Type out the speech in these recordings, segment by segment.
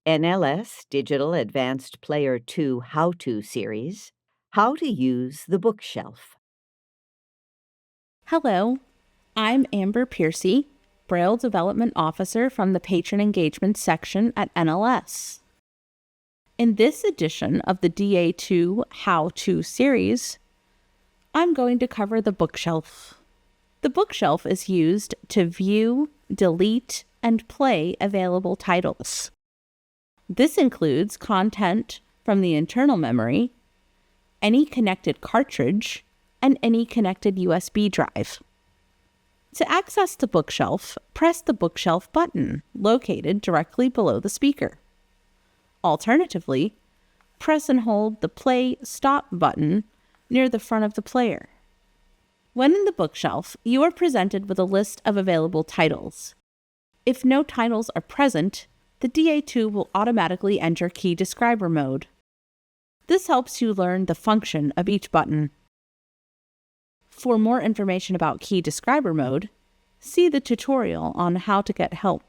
NLS Digital Advanced Player 2 How-To Series, How to Use the Bookshelf. Hello, I'm Amber Pearcy, Braille Development Officer from the Patron Engagement section at NLS. In this edition of the DA2 How-To Series, I'm going to cover the bookshelf. The bookshelf is used to view, delete, and play available titles. This includes content from the internal memory, any connected cartridge, and any connected USB drive. To access the bookshelf, press the bookshelf button located directly below the speaker. Alternatively, press and hold the play/stop button near the front of the player. When in the bookshelf, you are presented with a list of available titles. If no titles are present, the DA2 will automatically enter key describer mode. This helps you learn the function of each button. For more information about key describer mode, see the tutorial on how to get help.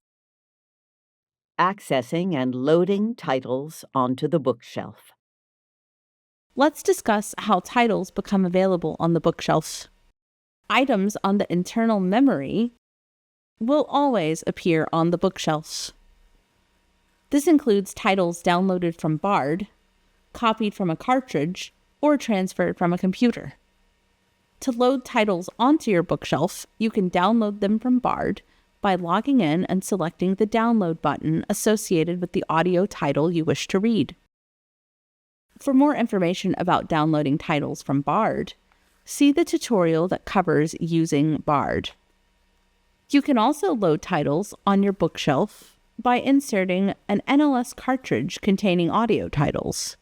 Accessing and loading titles onto the bookshelf. Let's discuss how titles become available on the bookshelf. Items on the internal memory will always appear on the bookshelf. This includes titles downloaded from Bard, copied from a cartridge, or transferred from a computer. To load titles onto your bookshelf, you can download them from Bard by logging in and selecting the download button associated with the audio title you wish to read. For more information about downloading titles from Bard, see the tutorial that covers using Bard. You can also load titles on your bookshelf by inserting an NLS cartridge containing audio titles.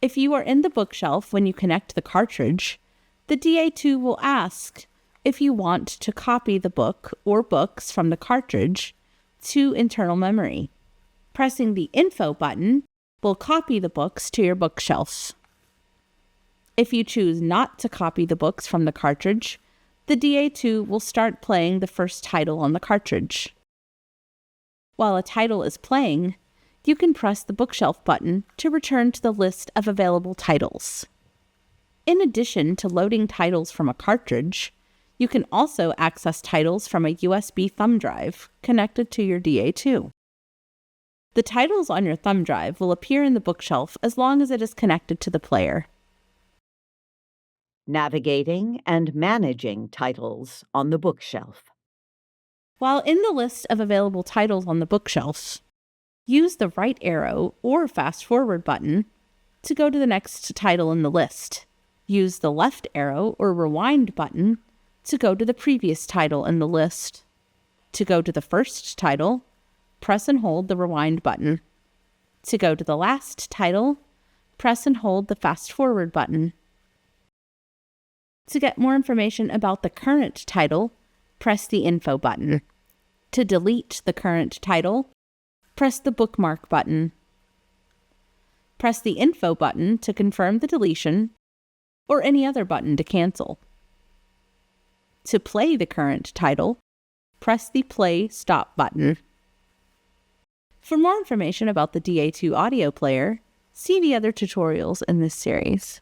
If you are in the bookshelf when you connect the cartridge, the DA2 will ask if you want to copy the book or books from the cartridge to internal memory. Pressing the Info button will copy the books to your bookshelf. If you choose not to copy the books from the cartridge, the DA2 will start playing the first title on the cartridge. While a title is playing, you can press the bookshelf button to return to the list of available titles. In addition to loading titles from a cartridge, you can also access titles from a USB thumb drive connected to your DA2. The titles on your thumb drive will appear in the bookshelf as long as it is connected to the player. Navigating and managing titles on the bookshelf. While in the list of available titles on the bookshelf, use the right arrow or fast forward button to go to the next title in the list. Use the left arrow or rewind button to go to the previous title in the list. To go to the first title, press and hold the rewind button. To go to the last title, press and hold the fast forward button. To get more information about the current title, press the Info button. To delete the current title, press the Bookmark button. Press the Info button to confirm the deletion, or any other button to cancel. To play the current title, press the Play/Stop button. For more information about the DA2 audio player, see the other tutorials in this series.